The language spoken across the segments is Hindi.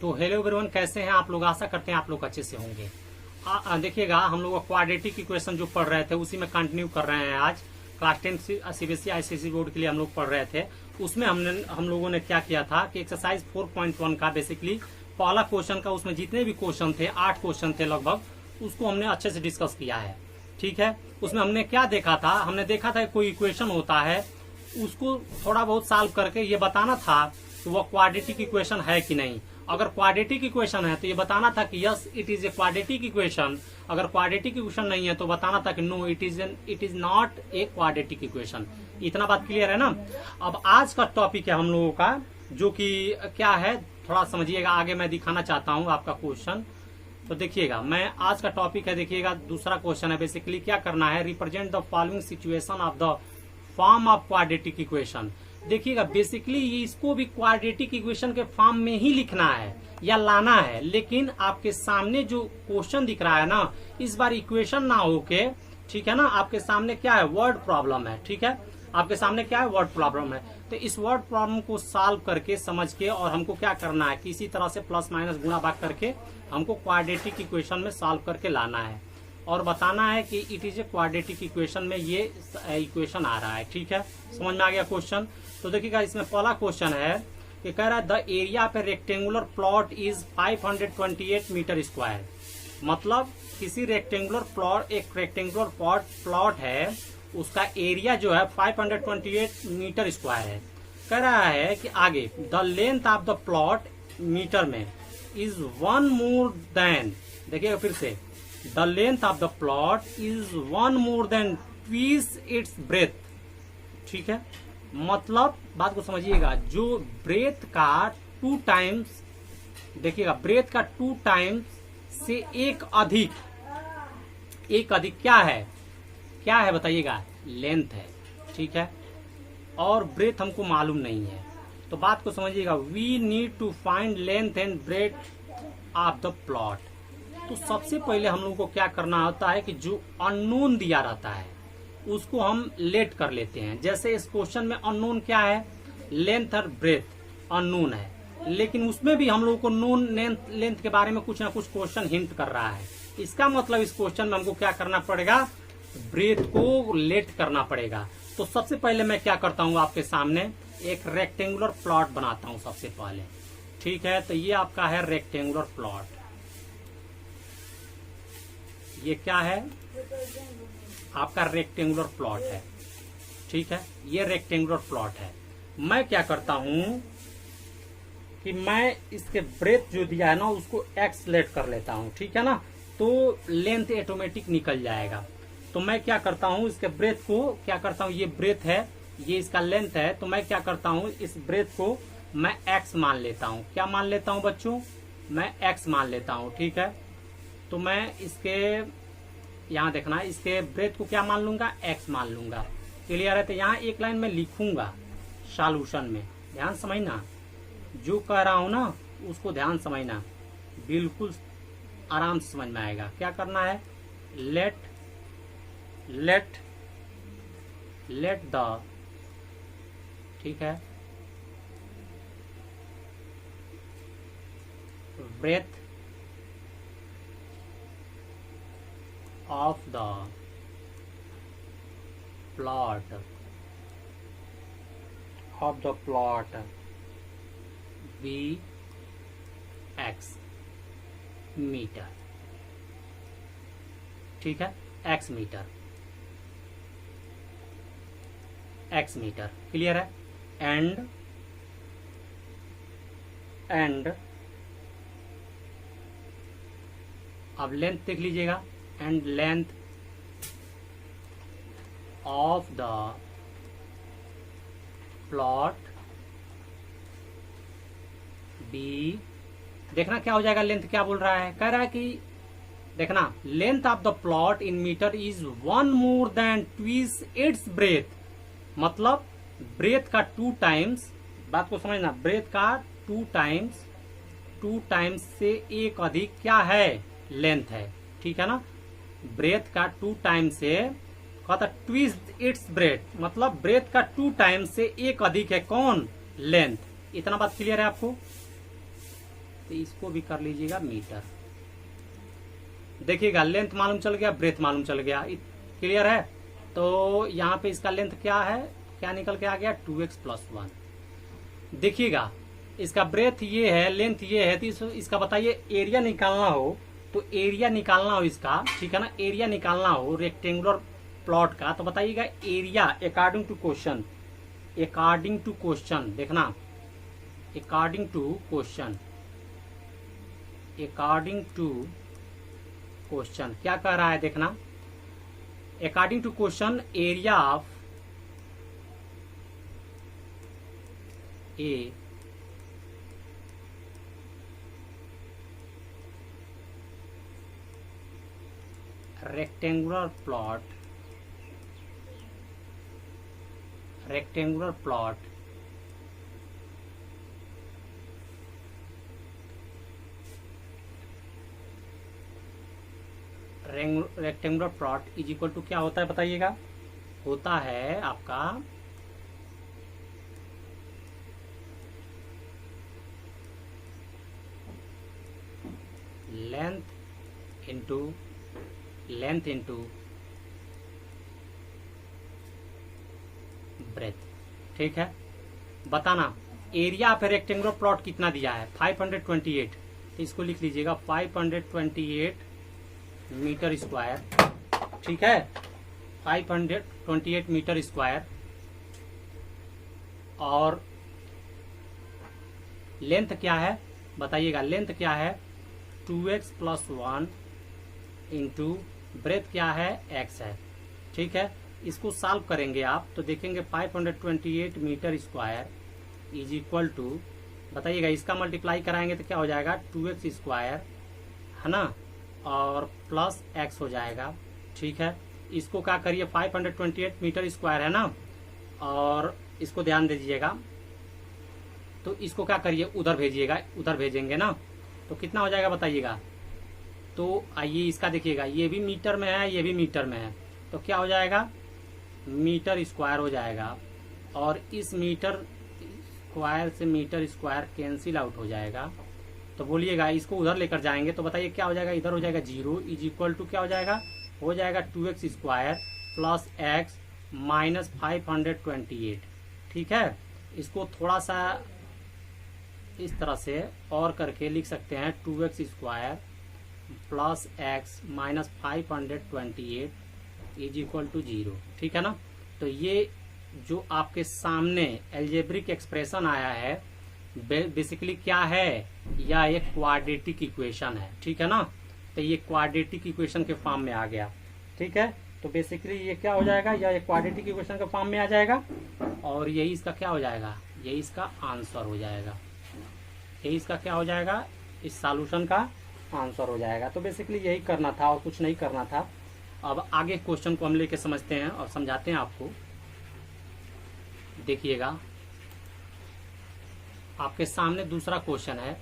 तो हेलो एवरीवन, कैसे हैं आप लोग? आशा करते हैं आप लोग अच्छे से होंगे। देखिएगा, हम लोग क्वाड्रेटिक इक्वेशन जो पढ़ रहे थे उसी में कंटिन्यू कर रहे हैं। आज क्लास 10 सीबीएसई आईसीएसई बोर्ड के लिए हम लोग पढ़ रहे थे। उसमें हम लोगों ने क्या किया था कि एक्सरसाइज 4.1 का बेसिकली पहला क्वेश्चन का, उसमें जितने भी क्वेश्चन थे 8 क्वेश्चन थे लगभग, उसको हमने अच्छे से डिस्कस किया है। ठीक है, उसमें हमने क्या देखा था? हमने देखा था कोई इक्वेशन होता है, उसको थोड़ा बहुत सॉल्व करके ये बताना था कि वो क्वाड्रेटिक इक्वेशन है कि नहीं। अगर क्वाड्रेटिक इक्वेशन है तो ये बताना था कि yes it is a quadratic equation. अगर क्वाड्रेटिक इक्वेशन नहीं है तो बताना था कि no it is not a quadratic equation. इतना बात क्लियर है ना? अब आज का टॉपिक है हम लोगों का, जो कि क्या है थोड़ा समझिएगा। आगे मैं दिखाना चाहता हूँ आपका क्वेश्चन, तो देखिएगा। मैं आज का टॉपिक है, देखिएगा, दूसरा क्वेश्चन है। बेसिकली क्या करना है, represent the following situation of the form of quadratic equation. देखिएगा, बेसिकली इसको भी क्वाड्रेटिक इक्वेशन के फॉर्म में ही लिखना है या लाना है, लेकिन आपके सामने जो क्वेश्चन दिख रहा है ना, इस बार इक्वेशन ना होके, ठीक है ना, आपके सामने क्या है, वर्ड प्रॉब्लम है। ठीक है, आपके सामने क्या है, वर्ड प्रॉब्लम है। तो इस वर्ड प्रॉब्लम को सॉल्व करके, समझ के, और हमको क्या करना है, किसी तरह से प्लस माइनस गुणा भाग करके हमको क्वाड्रेटिक इक्वेशन में सॉल्व करके लाना है और बताना है कि it is a quadratic equation में ये इक्वेशन आ रहा है। ठीक है, समझ में आ गया क्वेश्चन? तो देखिएगा, इसमें पहला क्वेश्चन है कि कह रहा है द एरिया पे rectangular plot is 528 metre square. मतलब किसी रेक्टेंगुलर प्लॉट, एक रेक्टेंगुलर प्लॉट है, उसका एरिया जो है 528 मीटर स्क्वायर है। कह रहा है कि आगे the length of the plot metre में इज 1 मोर देन, देखिएगा फिर से, the length of the plot is 1 more than twice its breadth. ठीक है, मतलब बात को समझिएगा, जो ब्रेथ का 2 टाइम्स, देखिएगा, ब्रेथ का 2 टाइम्स से एक अधिक क्या है बताइएगा, लेंथ है। ठीक है, और ब्रेथ हमको मालूम नहीं है, तो बात को समझिएगा। We need to find length and breadth of the plot. तो सबसे पहले हम लोग को क्या करना होता है कि जो अननोन दिया रहता है उसको हम लेट कर लेते हैं। जैसे इस क्वेश्चन में अननोन क्या है, लेंथ और ब्रेथ अननोन है, लेकिन उसमें भी हम लोग को नोन लेंथ के बारे में कुछ ना कुछ क्वेश्चन हिंट कर रहा है। इसका मतलब इस क्वेश्चन में हमको क्या करना पड़ेगा, ब्रेथ को लेट करना पड़ेगा। तो सबसे पहले मैं क्या करता हूँ, आपके सामने एक रेक्टेंगुलर प्लॉट बनाता हूँ सबसे पहले। ठीक है, तो ये आपका है रेक्टेंगुलर प्लॉट। ये क्या है, आपका रेक्टेंगुलर प्लॉट है। ठीक है, ये रेक्टेंगुलर प्लॉट है। मैं क्या करता हूं कि मैं इसके ब्रेथ जो दिया है ना, उसको एक्स लेट कर लेता हूं। ठीक है ना, तो लेंथ ऑटोमेटिक निकल जाएगा। तो मैं क्या करता हूं, इसके ब्रेथ को क्या करता हूं, ये ब्रेथ है, ये इसका लेंथ है, तो मैं क्या करता हूं, इस ब्रेथ को मैं एक्स मान लेता हूं। क्या मान लेता हूं बच्चों, मैं एक्स मान लेता हूं। ठीक है, तो मैं इसके, यहाँ देखना, इसके ब्रेथ को क्या मान लूंगा, एक्स मान लूंगा। क्लियर है? तो यहाँ एक लाइन में लिखूंगा सॉल्यूशन में, ध्यान समझना, जो कह रहा हूं ना उसको ध्यान समझना, बिल्कुल आराम से समझ में आएगा। क्या करना है, लेट द, ठीक है, breadth of the plot be x metre. ठीक है, x मीटर, क्लियर है? एंड अब लेंथ देख लीजिएगा, and length of the plot be, देखना क्या हो जाएगा, लेंथ क्या बोल रहा है, कह रहा है कि देखना, length of the plot in metre is 1 more than twice its breadth. मतलब ब्रेथ का 2 टाइम्स, बात को समझना, ब्रेथ का 2 टाइम्स से एक अधिक क्या है, लेंथ है। ठीक है ना, ब्रेथ का 2 टाइम से कहता ट्विस्ट इट्स ब्रेथ, मतलब ब्रेथ का 2 टाइम से एक अधिक है कौन, लेंथ। इतना बात क्लियर है आपको? तो इसको भी कर लीजिएगा मीटर। देखिएगा लेंथ मालूम चल गया, ब्रेथ मालूम चल गया, क्लियर है। तो यहाँ पे इसका लेंथ क्या है, क्या निकल के आ गया 2x + 1। देखिएगा इसका ब्रेथ ये है, लेंथ ये है, तो इसका बताइए एरिया निकालना हो, तो एरिया निकालना हो इसका, ठीक है ना, एरिया निकालना हो रेक्टेंगुलर प्लॉट का, तो बताइएगा area according to question, according to question, देखना according to question, according to question क्या कह रहा है, देखना according to question area of a rectangular plot rectangular plot is equal to क्या होता है बताइएगा, होता है आपका लेंथ इंटू ब्रेथ, ठीक है। बताना एरिया ऑफ रेक्टेंगुलर प्लॉट कितना दिया है 528, तो इसको लिख लीजिएगा 528 मीटर स्क्वायर, ठीक है, 528 मीटर स्क्वायर। और लेंथ क्या है बताइएगा, लेंथ क्या है 2x + 1 इंटू ब्रेथ क्या है x है, ठीक है। इसको सॉल्व करेंगे आप तो देखेंगे 528 metre square is equal to, बताइएगा इसका मल्टीप्लाई कराएंगे तो क्या हो जाएगा 2x स्क्वायर, है ना, और प्लस x हो जाएगा, ठीक है। इसको क्या करिए 528 मीटर स्क्वायर है ना, और इसको ध्यान दे दीजिएगा, तो इसको क्या करिए उधर भेजिएगा, उधर भेजेंगे ना तो कितना हो जाएगा बताइएगा। तो आइए इसका देखिएगा, ये भी मीटर में है, ये भी मीटर में है, तो क्या हो जाएगा मीटर स्क्वायर हो जाएगा, और इस मीटर स्क्वायर से मीटर स्क्वायर कैंसिल आउट हो जाएगा। तो बोलिएगा इसको उधर लेकर जाएंगे तो बताइए क्या हो जाएगा, इधर हो जाएगा 0 इज इक्वल टू क्या हो जाएगा, हो जाएगा 2x square plus x minus 528, ठीक है। इसको थोड़ा सा इस तरह से और करके लिख सकते हैं 2x square plus x minus 528 is equal to 0, ठीक है ना। तो ये जो आपके सामने एल्जेब्रिक एक्सप्रेशन आया है बेसिकली क्या है, या एक क्वाड्रेटिक इक्वेशन है, ठीक है ना। तो ये क्वाड्रेटिक इक्वेशन के फॉर्म में आ गया, ठीक है। तो बेसिकली ये क्या हो जाएगा, या एक क्वाड्रेटिक इक्वेशन के फॉर्म में आ जाएगा, और यही इसका क्या हो जाएगा, यही इसका आंसर हो जाएगा, यही इसका क्या हो जाएगा, इस सॉल्यूशन का आंसर हो जाएगा। तो बेसिकली यही करना था और कुछ नहीं करना था। अब आगे क्वेश्चन को हम लेके समझते हैं और समझाते हैं आपको। देखिएगा आपके सामने दूसरा क्वेश्चन है,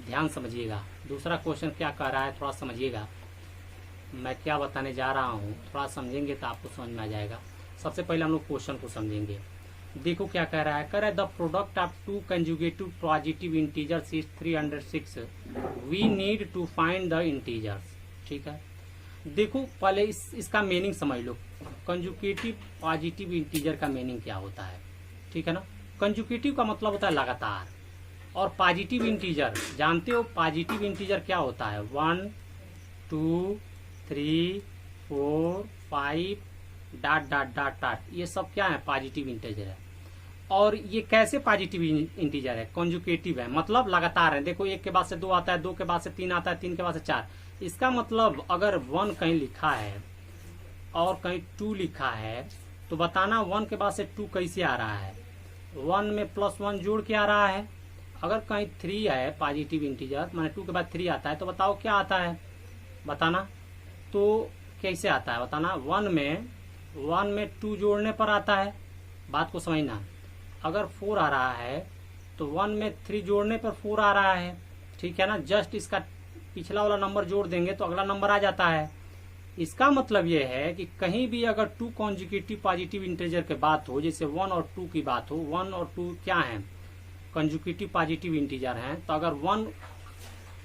ध्यान समझिएगा। दूसरा क्वेश्चन क्या कह रहा है थोड़ा समझिएगा, मैं क्या बताने जा रहा हूँ थोड़ा समझेंगे तो आपको समझ में आ जाएगा। सबसे पहले हम लोग क्वेश्चन को समझेंगे। देखो क्या कह रहा है, कह रहा है the product of two conjugative positive integers is 306, we need to find the integers, ठीक है। देखो पहले इसका मीनिंग समझ लो, कंजुगेटिव पॉजिटिव इंटीजर का मीनिंग क्या होता है, ठीक है ना। कंजुगेटिव का मतलब होता है लगातार, और पॉजिटिव इंटीजर जानते हो, पॉजिटिव इंटीजर क्या होता है 1 2 3 4 5 ... ये सब क्या है पॉजिटिव इंटीजर है। और ये कैसे पॉजिटिव इंटीजर है, कंजुगेटिव है, मतलब लगातार है। देखो 1 के बाद से 2 आता है, 2 के बाद से 3 आता है, 3 के बाद से 4। इसका मतलब अगर 1 कहीं लिखा है और कहीं 2 लिखा है तो बताना 1 के बाद से 2 कैसे आ रहा है, 1 में +1 जोड़ के आ रहा है। अगर कहीं 3 है पॉजिटिव इंटीजर माने 2 के बाद 3 आता है तो बताओ क्या आता है, बताना तो कैसे आता है बताना। 1 में 2 जोड़ने पर आता है, बात को समझना। अगर 4 आ रहा है तो 1 में 3 जोड़ने पर 4 आ रहा है, ठीक है ना। जस्ट इसका पिछला वाला नंबर जोड़ देंगे तो अगला नंबर आ जाता है। इसका मतलब यह है कि कहीं भी अगर 2 कॉन्जुगेटिव पॉजिटिव इंटीजर की बात हो, जैसे 1 और 2 की बात हो, 1 और 2 क्या है कंजुकेटिव पॉजिटिव इंटीजर हैं, तो अगर 1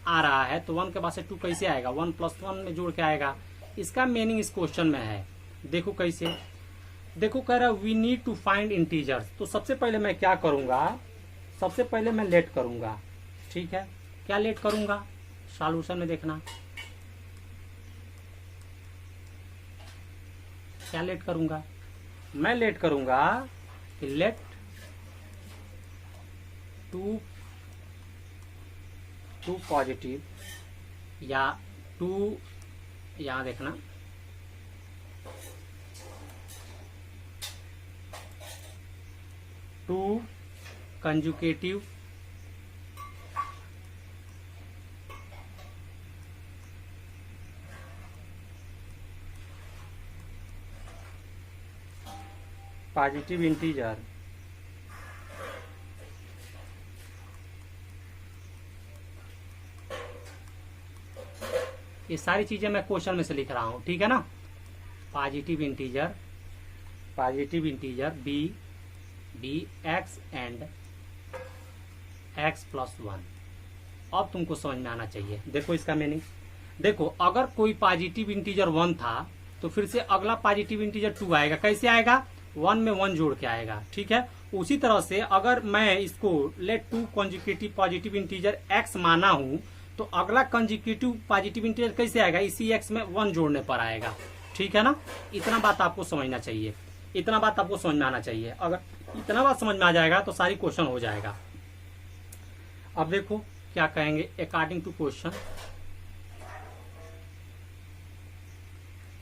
आ रहा है तो 1 के बाद से 2 कैसे आएगा, 1 + 1 में जोड़ के आएगा। इसका मीनिंग इस क्वेश्चन में है, देखो कैसे, देखो कह रहा है we need to find integers. तो सबसे पहले मैं क्या करूंगा, सबसे पहले मैं लेट करूंगा, ठीक है। क्या लेट करूंगा, सॉल्यूशन में देखना क्या लेट करूंगा, मैं लेट करूंगा कि लेट 2 पॉजिटिव या 2, यहां देखना 2 कंजुकेटिव पॉजिटिव इंटीजर ये सारी चीजें मैं क्वेश्चन में से लिख रहा हूं, ठीक है ना। Positive integer be x and x + 1। अब तुमको समझ में आना चाहिए, देखो इसका मीनिंग देखो, अगर कोई पॉजिटिव इंटीजर 1 था तो फिर से अगला पॉजिटिव इंटीजर 2 आएगा, कैसे आएगा, 1 में 1 जोड़ के आएगा, ठीक है। उसी तरह से अगर मैं इसको let 2 conjugative positive integer x माना हूं तो अगला कंजुकेटिव पॉजिटिव इंटीजर कैसे आएगा, इसी x में 1 जोड़ने पर आएगा, ठीक है ना। इतना बात आपको समझना चाहिए, इतना बात आपको समझ में आना चाहिए। अगर इतना बात समझ में आ जाएगा तो सारी क्वेश्चन हो जाएगा। अब देखो क्या कहेंगे, according to question,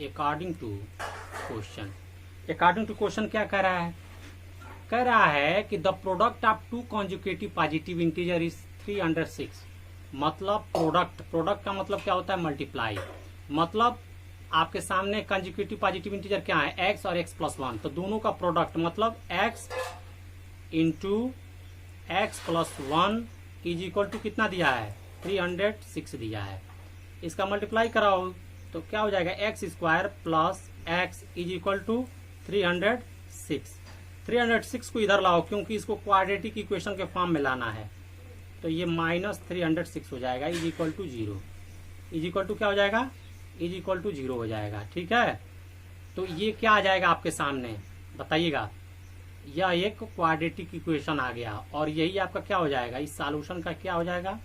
according to question क्या कह रहा है, कह रहा है कि the product of 2 conjugative positive integer is 306। मतलब प्रोडक्ट का मतलब क्या होता है, मल्टीप्लाई। मतलब आपके सामने कंजुकेटिव पॉजिटिव इंटीजर क्या है, x और x + 1, तो दोनों का प्रोडक्ट मतलब x × x + 1 is equal to कितना दिया है, 306 दिया है। इसका मल्टीप्लाई कराओ तो क्या हो जाएगा, x² + x is equal to 306। 306 को इधर लाओ क्योंकि इसको क्वाड्रेटिक इक्वेशन के फॉर्म में लाना है, तो ये -306 हो जाएगा, is equal to 0। Is equal to क्या हो जाएगा, इज इक्वल टू 0 हो जाएगा, ठीक है। तो ये क्या आ जाएगा आपके सामने, बताइएगा, यह एक क्वाड्रेटिक इक्वेशन आ गया और यही आपका क्या हो जाएगा, इस सॉल्यूशन का क्या हो जाएगा,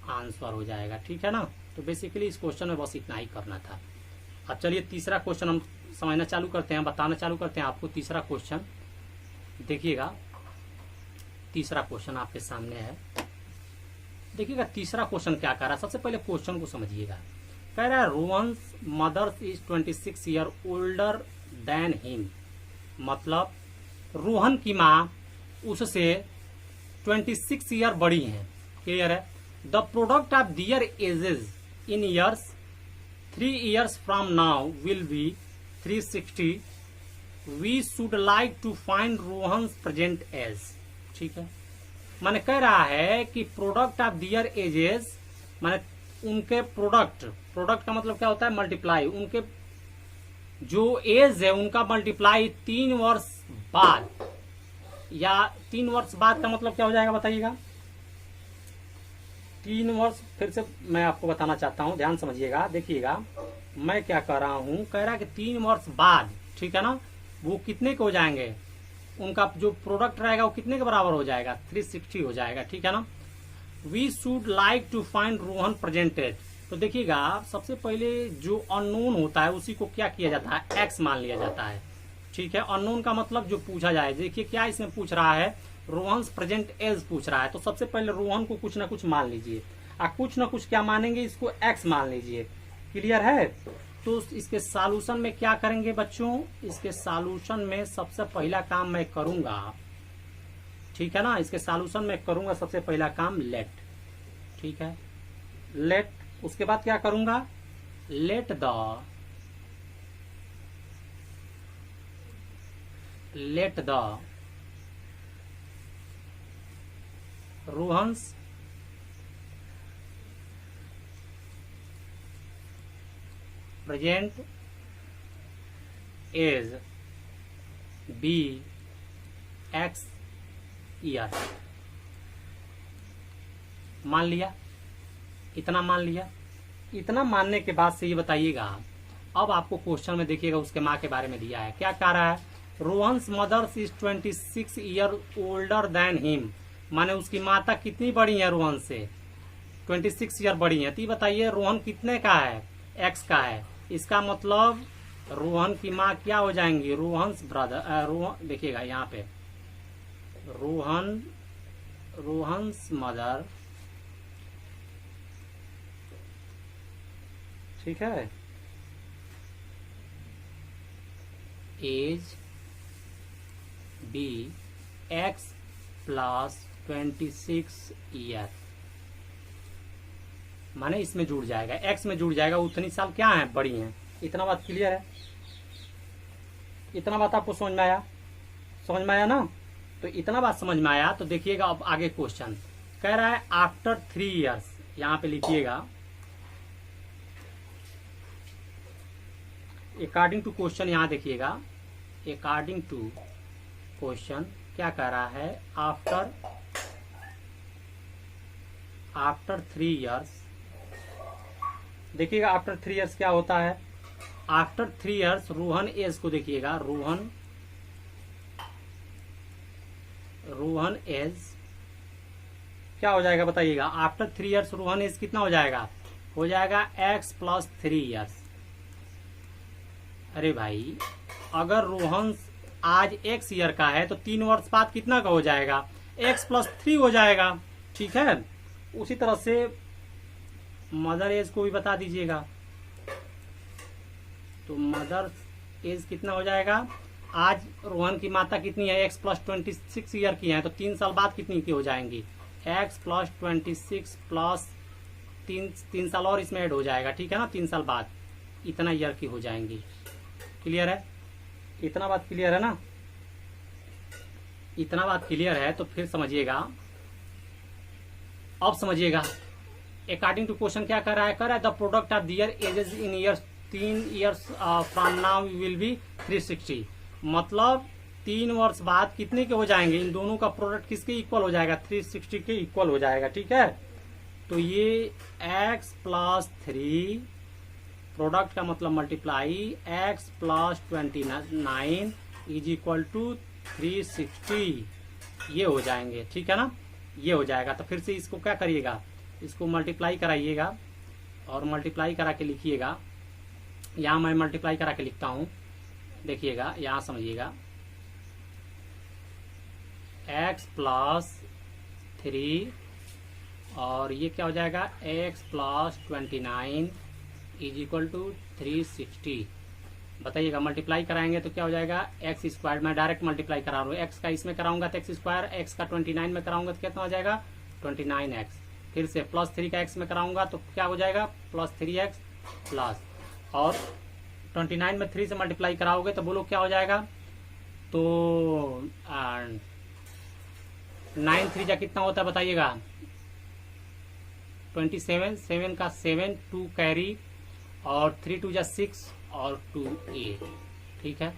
आंसर हो जाएगा, ठीक है ना। तो बेसिकली इस क्वेश्चन में बस इतना ही करना था। अब चलिए तीसरा क्वेश्चन हम समझना चालू करते हैं, बताना चालू करते हैं आपको। तीसरा क्वेश्चन देखिएगा, तीसरा क्वेश्चन आपके सामने है, देखिएगा तीसरा क्वेश्चन क्या कर रहा है। सबसे पहले क्वेश्चन को समझिएगा, कह रहा है Rohan's mother is 26 year older than him. मतलब रोहन की माँ उससे 26 ईयर बड़ी है, क्लियर है। The product of their ages in years 3 years from now will be 360। We should like to find Rohan's present age, ठीक है। माने कह रहा है कि प्रोडक्ट ऑफ दियर एजेस, माने उनके प्रोडक्ट का मतलब क्या होता है, मल्टीप्लाई। उनके जो एज है उनका मल्टीप्लाई 3 वर्ष बाद, या 3 वर्ष बाद का मतलब क्या हो जाएगा बताइएगा, 3 वर्ष। फिर से मैं आपको बताना चाहता हूं, ध्यान समझिएगा, देखिएगा मैं क्या कर रहा हूं। कह रहा है कि 3 वर्ष बाद, ठीक है ना, वो कितने के हो जाएंगे, उनका जो प्रोडक्ट रहेगा वो कितने के बराबर हो जाएगा, 360 हो जाएगा, ठीक है ना। We should like to find Rohan presented. तो देखिएगा सबसे पहले जो अननोन होता है उसी को क्या किया जाता है, एक्स मान लिया जाता है, ठीक है। अननोन का मतलब जो पूछा जाए, देखिए क्या इसमें पूछ रहा है, रोहन्स प्रेजेंट एज पूछ रहा है, तो सबसे पहले रोहन को कुछ ना कुछ मान लीजिए, और कुछ ना कुछ क्या मानेंगे, इसको एक्स मान लीजिए, क्लियर है। तो इसके सॉल्यूशन में क्या करेंगे बच्चों, इसके सॉल्यूशन में सबसे पहला काम मैं करूंगा, ठीक है ना, इसके सॉल्यूशन में करूंगा सबसे पहला काम लेट, ठीक है, लेट। उसके बाद क्या करूंगा, let the Rohan's present age be x year, मान लिया, इतना मान लिया। इतना मानने के बाद से ये बताइएगा, अब आपको क्वेश्चन में देखिएगा उसके माँ के बारे में दिया है, क्या कह रहा है, Rohan's mother's is 26 year older than him, माने उसकी माता कितनी बड़ी है रोहन से, 26 ईयर बड़ी है। तो ये बताइए रोहन कितने का है, एक्स का है, इसका मतलब रोहन की माँ क्या हो जाएंगी, रोहन्स ब्रदर, रोहन देखिएगा यहाँ पे रोहन्स मदर, ठीक है, age be x plus 26 year, माने इसमें जुड़ जाएगा, एक्स में जुड़ जाएगा, उतनी साल क्या है, बड़ी हैं। इतना बात क्लियर है, इतना बात आपको समझ में आया, समझ में आया ना। तो इतना बात समझ में आया तो देखिएगा अब आगे क्वेश्चन कह रहा है आफ्टर 3 इयर्स, यहाँ पे लिखिएगा अकॉर्डिंग टू क्वेश्चन, यहाँ देखिएगा अकॉर्डिंग टू क्वेश्चन क्या कह रहा है, आफ्टर 3 इयर्स, देखिएगा आफ्टर 3 इयर्स क्या होता है, आफ्टर 3 इयर्स रोहन एज को देखिएगा, रोहन एज क्या हो जाएगा बताइएगा, आफ्टर 3 इयर्स रोहन एज कितना हो जाएगा x प्लस 3 इयर्स। अरे भाई अगर रोहन आज x ईयर का है तो 3 वर्ष बाद कितना का हो जाएगा, x प्लस 3 हो जाएगा, ठीक है। उसी तरह से मदर एज को भी बता दीजिएगा, तो मदर एज कितना हो जाएगा, आज रोहन की माता कितनी है, x प्लस 26 ईयर की है, तो 3 साल बाद कितनी की हो जाएंगी, x प्लस 26 प्लस 3 साल और इसमें ऐड हो जाएगा, ठीक है ना, 3 साल बाद इतना ईयर की हो जाएंगी। क्लियर है, इतना बात क्लियर है ना, इतना बात क्लियर है। तो फिर समझिएगा, अब समझिएगा अकॉर्डिंग टू क्वेश्चन क्या कर रहा है, the product of their ages in years 3 years from now will be 360, मतलब 3 वर्ष बाद कितने के हो जाएंगे, इन दोनों का प्रोडक्ट किसके इक्वल हो जाएगा, 360 के इक्वल हो जाएगा, ठीक है। तो ये x प्लस 3 प्रोडक्ट का मतलब multiply x plus 29 is equal to 360, ये हो जाएंगे, ठीक है ना, ये हो जाएगा। तो फिर से इसको क्या करिएगा, इसको मल्टीप्लाई कराइएगा और मल्टीप्लाई करा के लिखिएगा, यहाँ मैं मल्टीप्लाई करा के लिखता हूँ, देखिएगा यहाँ समझिएगा, x प्लस 3 और ये क्या हो जाएगा, x plus 29 is equal to 360। बताइएगा मल्टीप्लाई कराएंगे तो क्या हो जाएगा, एक्स स्क्वायर, मैं डायरेक्ट मल्टीप्लाई करा रहा हूँ, एक्स का इसमें कराऊंगा तो एक्स स्क्वायर, एक्स का 29 में कराऊंगा तो कितना हो जाएगा 29x, फिर से प्लस 3 का एक्स में कराऊंगा तो क्या हो जाएगा प्लस 3x प्लस, और 29 में 3 से मल्टीप्लाई कराओगे तो बोलो क्या हो जाएगा, तो 9 3 जा कितना होता है बताइएगा 27, 7 का 7 2 कैरी और 3 2 जा 6 और 2 8, ठीक है,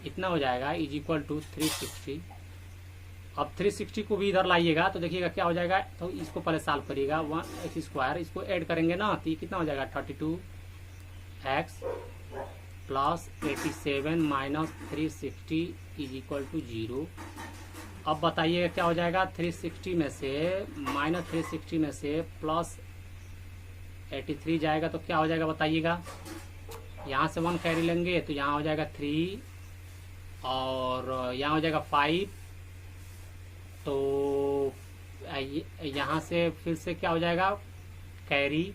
इतना हो जाएगा इज इक्वल टू 360। अब 360 को भी इधर लाइएगा तो देखिएगा क्या हो जाएगा, तो इसको पहले सॉल्व करिएगा, 1x स्क्वायर, इसको ऐड करेंगे ना तो ये कितना हो जाएगा 32x plus 87 minus 360 is equal to 0। अब बताइएगा क्या हो जाएगा, 360 में से माइनस 360 में से प्लस 83 जाएगा तो क्या हो जाएगा बताइएगा, यहाँ से 1 कैरी लेंगे तो यहाँ हो जाएगा 3 और यहाँ हो जाएगा 5, तो यहाँ से फिर से क्या हो जाएगा कैरी,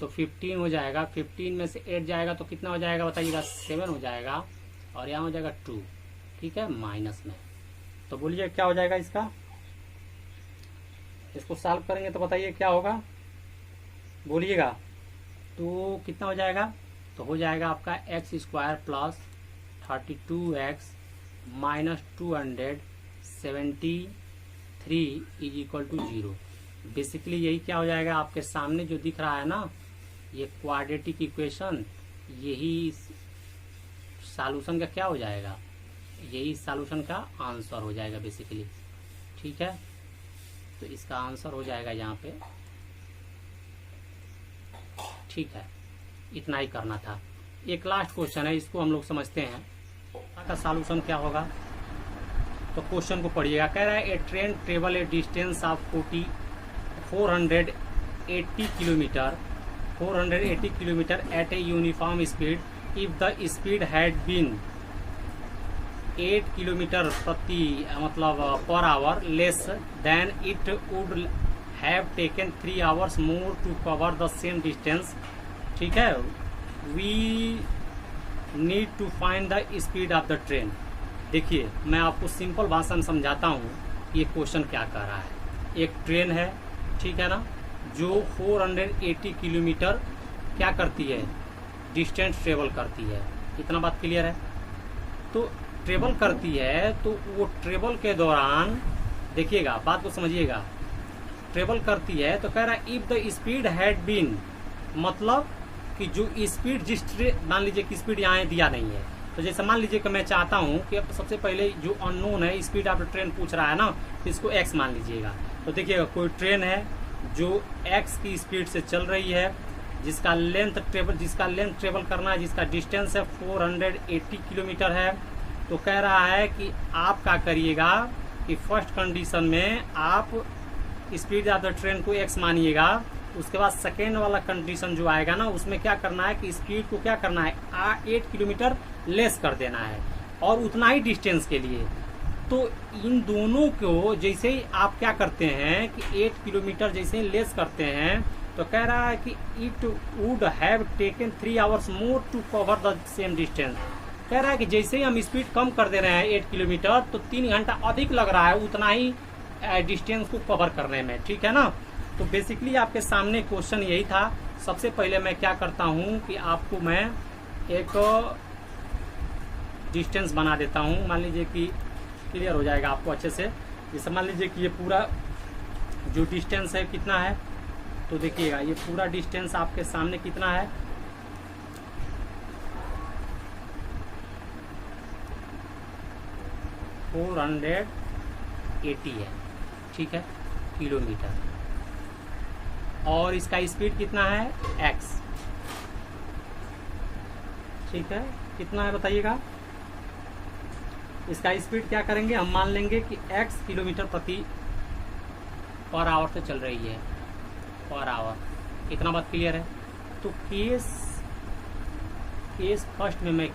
तो 15 हो जाएगा, 15 में से 8 जाएगा तो कितना हो जाएगा बताइएगा 7 हो जाएगा, और यहाँ हो जाएगा 2, ठीक है, माइनस में। तो बोलिए क्या हो जाएगा इसका, इसको सॉल्व करेंगे तो बताइए क्या होगा, बोलिएगा, तो कितना हो जाएगा, तो हो जाएगा आपका x square plus 32x minus 273 is equal to 0। Basically यही क्या हो जाएगा, आपके सामने जो दिख रहा है ना ये क्वाड्रेटिक इक्वेशन, यही सॉल्यूशन का क्या हो जाएगा, यही सॉल्यूशन का आंसर हो जाएगा बेसिकली, ठीक है। तो इसका आंसर हो जाएगा यहाँ पे, ठीक है। इतना ही करना था। एक लास्ट क्वेश्चन है, इसको हम लोग समझते हैं का सॉल्यूशन क्या होगा। तो क्वेश्चन को पढ़िएगा। कह रहा है a train travel a distance of 480 kilometre at a uniform speed if the speed had been 8 kilometre प्रति मतलब per hour less then it would have taken 3 hours more to cover the same distance, ठीक है। We need to find the speed of the train. देखिए मैं आपको सिंपल भाषा में समझाता हूँ ये क्वेश्चन क्या कह रहा है। एक ट्रेन है, ठीक है ना, जो 480 किलोमीटर क्या करती है, डिस्टेंस ट्रेवल करती है। इतना बात क्लियर है। तो ट्रेवल करती है तो वो ट्रेवल के दौरान देखिएगा, बात को समझिएगा, ट्रेवल करती है तो कह रहा है if the speed had been, मतलब कि जो स्पीड जिस मान लीजिए कि स्पीड यहाँ दिया नहीं है, तो जैसे मान लीजिए कि मैं चाहता हूँ कि सबसे पहले जो अननोन है स्पीड ऑफ ट्रेन पूछ रहा है ना, तो इसको एक्स मान लीजिएगा। तो देखिएगा कोई ट्रेन है जो एक्स की स्पीड से चल रही है, जिसका लेंथ ट्रेवल करना है, जिसका डिस्टेंस है 480 किलोमीटर है। तो कह रहा है कि आप क्या करिएगा कि फर्स्ट कंडीशन में आप स्पीड ऑफ द ट्रेन को एक्स मानिएगा। उसके बाद सेकेंड वाला कंडीशन जो आएगा ना, उसमें क्या करना है कि स्पीड को क्या करना है 8 किलोमीटर लेस कर देना है, और उतना ही डिस्टेंस के लिए। तो इन दोनों को जैसे ही आप क्या करते हैं कि 8 किलोमीटर जैसे ही लेस करते हैं, तो कह रहा है कि it would have taken 3 hours more to cover the same distance. कह रहा है कि जैसे ही हम स्पीड कम कर दे रहे हैं 8 किलोमीटर, तो 3 घंटा अधिक लग रहा है उतना ही डिस्टेंस को कवर करने में, ठीक है ना। तो बेसिकली आपके सामने क्वेश्चन यही था। सबसे पहले मैं क्या करता हूँ कि आपको मैं एक डिस्टेंस बना देता हूँ, मान लीजिए कि क्लियर हो जाएगा आपको अच्छे से। जैसे मान लीजिए कि ये पूरा जो डिस्टेंस है कितना है, तो देखिएगा ये पूरा डिस्टेंस आपके सामने कितना है, (480) है, ठीक है, किलोमीटर। और इसका स्पीड कितना है x, ठीक है, कितना है बताइएगा। इसका स्पीड क्या करेंगे, हम मान लेंगे कि x किलोमीटर प्रति पर आवर से चल रही है, पर आवर। इतना बात क्लियर है। तो केस फर्स्ट में मैं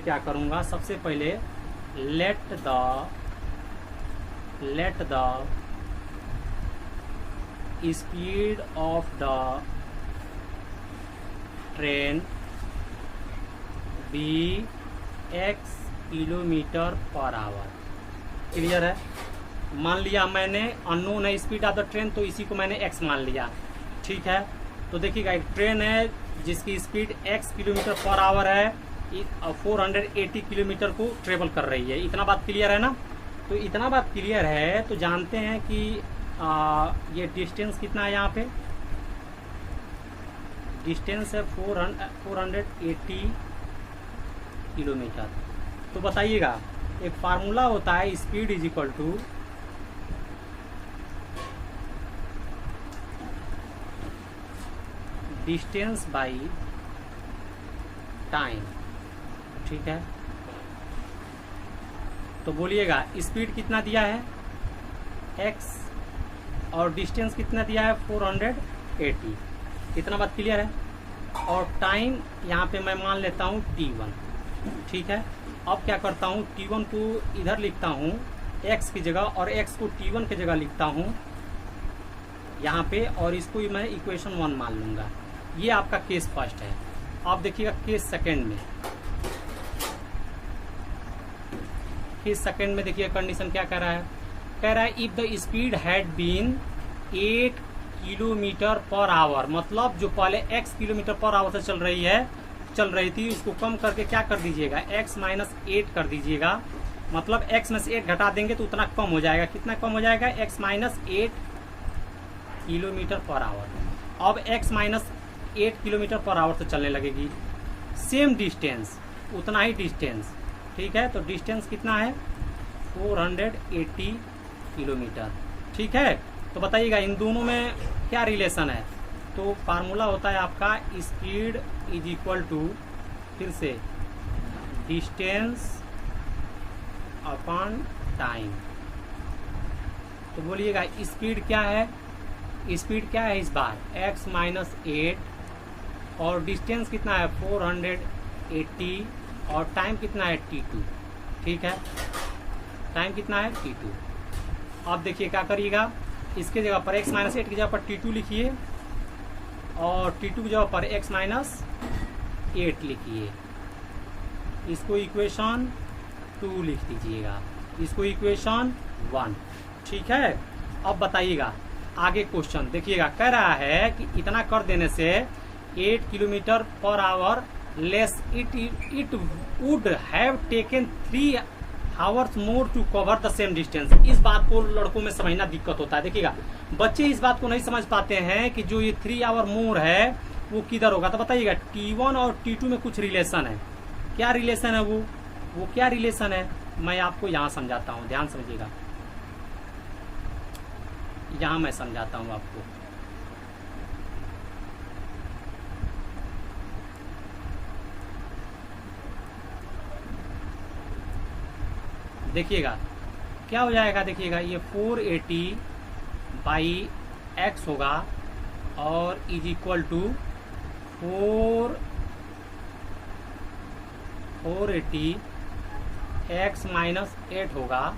क्या करूंगा, सबसे पहले let the speed of the train be x kilometre per hour. Clear है। मान लिया मैंने अननोन है स्पीड ऑफ द ट्रेन, तो इसी को मैंने x मान लिया, ठीक है। तो देखिएगा एक ट्रेन है जिसकी speed x kilometre per our है, 480 किलोमीटर को ट्रेवल कर रही है। इतना बात क्लियर है ना। तो इतना बात क्लियर है तो जानते हैं कि ये डिस्टेंस कितना है, यहाँ पे डिस्टेंस है 480 किलोमीटर। तो बताइएगा एक फार्मूला होता है speed is equal to distance by time, ठीक है। तो बोलिएगा स्पीड कितना दिया है x और डिस्टेंस कितना दिया है 480। इतना बात क्लियर है। और टाइम यहाँ पे मैं मान लेता हूँ t1, ठीक है। अब क्या करता हूँ, t1 को इधर लिखता हूँ x की जगह, और x को t1 की जगह लिखता हूँ यहाँ पे, और इसको मैं इक्वेशन 1 मान लूंगा। ये आपका केस फर्स्ट है। अब देखिएगा केस सेकंड में, देखिए कंडीशन क्या कह रहा है, if the speed had been 8 kilometre per hour, मतलब जो पहले x किलोमीटर पर आवर से चल रही थी, उसको कम करके क्या कर दीजिएगा, x माइनस 8 कर दीजिएगा। मतलब x में से 8 घटा देंगे तो उतना कम हो जाएगा। कितना कम हो जाएगा, x minus 8 kilometre per our. अब x minus 8 kilometre per our से चलने लगेगी, सेम डिस्टेंस, उतना ही डिस्टेंस, ठीक है। तो डिस्टेंस कितना है 480 किलोमीटर। ठीक है, तो बताइएगा इन दोनों में क्या रिलेशन है। तो फार्मूला होता है आपका स्पीड इज इक्वल टू, फिर से डिस्टेंस अपॉन टाइम। तो बोलिएगा स्पीड क्या है, स्पीड क्या है इस बार x माइनस 8 और डिस्टेंस कितना है 480 और टाइम कितना है t2। ठीक है, टाइम कितना है t2। अब देखिए क्या करिएगा, इसके जगह पर x माइनस 8 की जगह पर t2 लिखिए और t2 की जगह पर x माइनस 8 लिखिए। इसको इक्वेशन 2 लिख दीजिएगा, इसको इक्वेशन 1। ठीक है, अब बताइएगा आगे क्वेश्चन देखिएगा, कह रहा है कि इतना कर देने से 8 kilometre per hour less it would have taken 3 hours more to cover the same distance. इस बात को लड़कों में समझना दिक्कत होता है। देखिएगा बच्चे इस बात को नहीं समझ पाते हैं कि जो ये 3 आवर मोर है वो किधर होगा। तो बताइएगा T1 और T2 में कुछ रिलेशन है। क्या रिलेशन है वो क्या रिलेशन है, मैं आपको यहाँ समझाता हूँ, ध्यान समझिएगा। यहाँ मैं समझाता हूँ आपको। देखिएगा क्या हो जाएगा, देखिएगा ये 480 बाई x होगा और is equal to 480 x minus 8 होगा।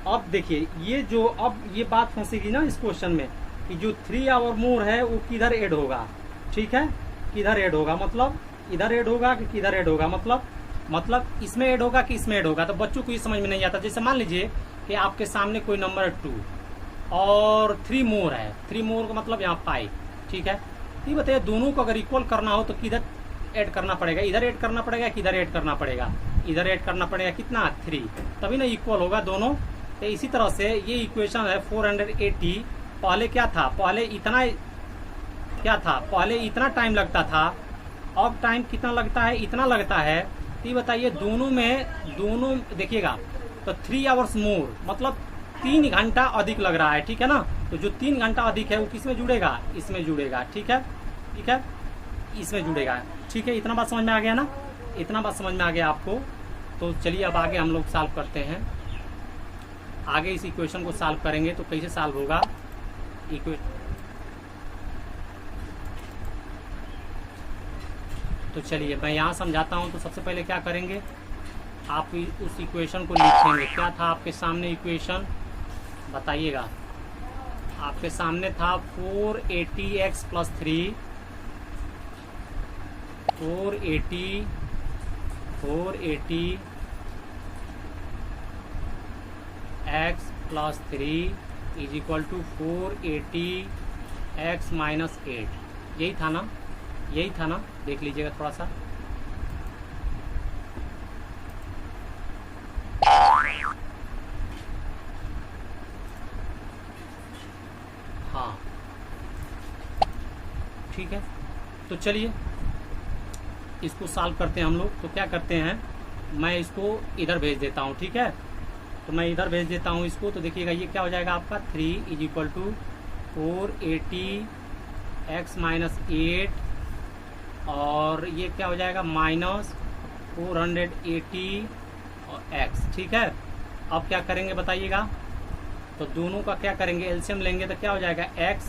अब देखिए ये बात फंसेगी ना इस क्वेश्चन में कि जो 3 आवर मोर है वो किधर ऐड होगा। ठीक है, किधर ऐड होगा, मतलब इधर ऐड होगा कि किधर ऐड होगा, मतलब इसमें ऐड होगा कि इसमें ऐड होगा। तो बच्चों को ये समझ में नहीं आता। जैसे मान लीजिए कि आपके सामने कोई नंबर 2 और 3 मोर है, 3 मोर का मतलब यहाँ पाई। ठीक है, ये बताइए दोनों को अगर इक्वल करना हो तो किधर ऐड करना पड़ेगा, इधर ऐड करना पड़ेगा, किधर ऐड करना पड़ेगा, इधर ऐड करना पड़ेगा, कितना 3, तभी ना इक्वल होगा दोनों। तो इसी तरह से ये इक्वेशन है 480। पहले क्या था, पहले इतना टाइम लगता था, अब टाइम कितना लगता है, इतना लगता है। तो ये बताइए दोनों देखिएगा तो 3 आवर्स मोर मतलब 3 घंटा अधिक लग रहा है। ठीक है ना, तो जो 3 घंटा अधिक है वो किसमें जुड़ेगा, इसमें जुड़ेगा। ठीक है, इसमें जुड़ेगा। ठीक है, इतना बात समझ में आ गया ना, इतना बात समझ में आ गया आपको। तो चलिए अब आगे हम लोग सॉल्व करते हैं। आगे इस इक्वेशन को सॉल्व करेंगे तो कैसे सॉल्व होगा तो चलिए मैं यहाँ समझाता हूँ। तो सबसे पहले क्या करेंगे, आप उस इक्वेशन को लिखेंगे। क्या था आपके सामने इक्वेशन, बताइएगा। आपके सामने था 480x plus 3, 480 x plus 3 is equal to 480 x minus 8। यही था ना, देख लीजिएगा थोड़ा सा। हाँ ठीक है, तो चलिए इसको सॉल्व करते हैं हम लोग। तो क्या करते हैं, मैं इसको इधर भेज देता हूँ। ठीक है, तो मैं इधर भेज देता हूँ इसको। तो देखिएगा ये क्या हो जाएगा आपका 3 is equal to 480 x minus 8 और ये क्या हो जाएगा माइनस 480 x। ठीक है, अब क्या करेंगे बताइएगा। तो दोनों का क्या करेंगे, एलसीएम लेंगे तो क्या हो जाएगा x।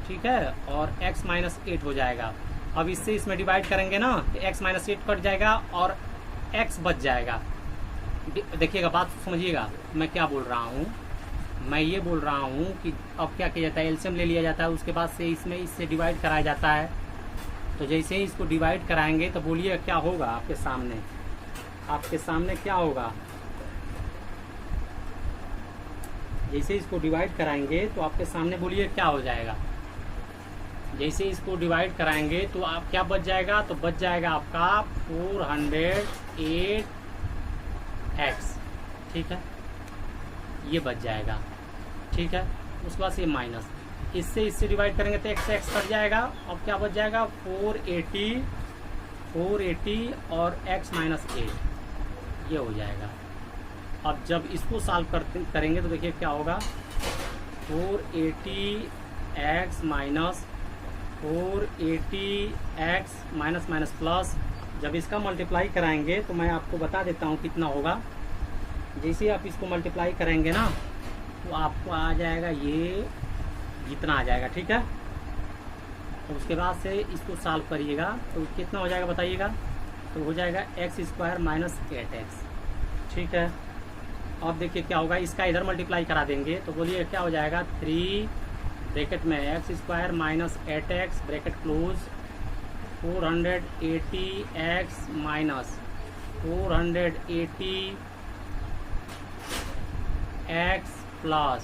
ठीक है, और x माइनस 8 हो जाएगा। अब इससे इसमें डिवाइड करेंगे ना तो x माइनस 8 कट जाएगा और x बच जाएगा। देखिएगा बात समझिएगा, मैं क्या बोल रहा हूँ। मैं ये बोल रहा हूँ कि अब क्या किया जाता है, एलसीएम ले लिया जाता है, उसके बाद से इससे डिवाइड कराया जाता है। तो जैसे ही इसको डिवाइड कराएंगे तो बोलिए क्या होगा आपके सामने क्या होगा। जैसे इसको डिवाइड कराएंगे तो आपके सामने बोलिए क्या हो जाएगा। जैसे इसको डिवाइड कराएंगे तो आप क्या बच जाएगा, तो बच जाएगा आपका 408x। ठीक है, ये बच जाएगा। ठीक है, उसके बाद ये माइनस, इससे डिवाइड करेंगे तो x कट जाएगा। अब क्या बच जाएगा 480 और x माइनस 8, ये हो जाएगा। अब जब इसको सॉल्व करेंगे तो देखिए क्या होगा, 480x minus 480x minus minus plus. जब इसका मल्टीप्लाई कराएंगे तो मैं आपको बता देता हूँ कितना होगा। जैसे आप इसको मल्टीप्लाई करेंगे ना तो आपको आ जाएगा ये जितना आ जाएगा, ठीक है। तो उसके बाद से इसको सॉल्व करिएगा तो कितना हो जाएगा बताइएगा। तो हो जाएगा x² माइनस 8x, ठीक है। अब देखिए क्या होगा, इसका इधर मल्टीप्लाई करा देंगे तो बोलिए क्या हो जाएगा 3 ब्रैकेट में x² minus 8x bracket close 480x minus 480x plus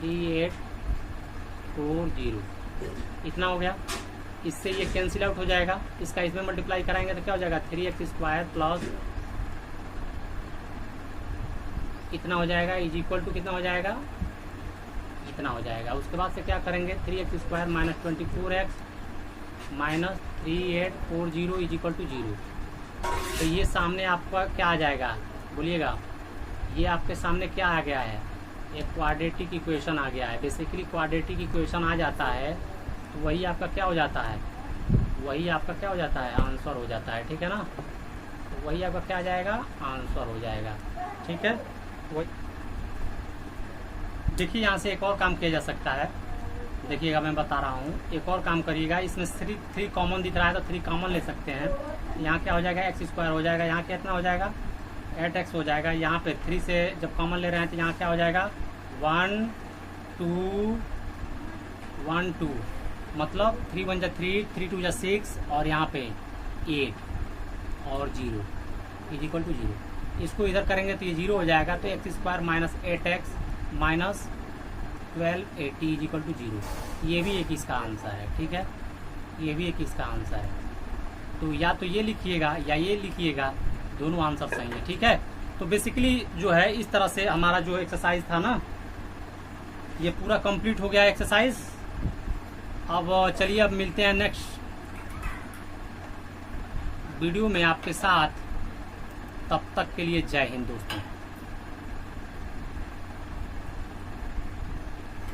3840 इतना हो गया। इससे ये कैंसिल आउट हो जाएगा, इसका इसमें मल्टीप्लाई कराएंगे तो क्या हो जाएगा 3x² प्लस इतना हो जाएगा इज इक्वल टू कितना हो जाएगा, इतना हो जाएगा। उसके बाद से क्या करेंगे 3x² minus 24x minus 3840 is equal to 0। तो ये सामने आपका क्या आ जाएगा बोलिएगा, ये आपके सामने क्या आ गया है, एक क्वाड्रेटिक इक्वेशन आ गया है। बेसिकली क्वाड्रेटिक इक्वेशन आ जाता है तो वही आपका क्या हो जाता है, वही आपका क्या हो जाता है, आंसर हो जाता है, ठीक है ना। तो वही आपका क्या आ जाएगा, आंसर हो जाएगा, ठीक है। वही देखिए यहाँ से एक और काम किया जा सकता है, देखिएगा मैं बता रहा हूँ। एक और काम करिएगा, इसमें 3 कॉमन दिख रहा है तो 3 कॉमन ले सकते हैं। यहाँ क्या हो जाएगा x² हो जाएगा, यहाँ कितना हो जाएगा 8x हो जाएगा। यहाँ पे 3 से जब कॉमन ले रहे हैं तो यहाँ क्या हो जाएगा 1 2 1 2 मतलब 3 1 3 3 2 6 और यहाँ पे 8 और 0 इज इक्वल टू 0। इसको इधर करेंगे तो ये 0 हो जाएगा। तो x² minus 8x minus 1280 is equal to 0। ये भी एक इसका आंसर है, ठीक है, ये भी एक इसका आंसर है। तो या तो ये लिखिएगा या ये लिखिएगा, दोनों आंसर सही है, ठीक है। तो बेसिकली जो है इस तरह से हमारा जो एक्सरसाइज था ना ये पूरा कंप्लीट हो गया एक्सरसाइज। अब चलिए अब मिलते हैं नेक्स्ट वीडियो में आपके साथ, तब तक के लिए जय हिंद दोस्तों।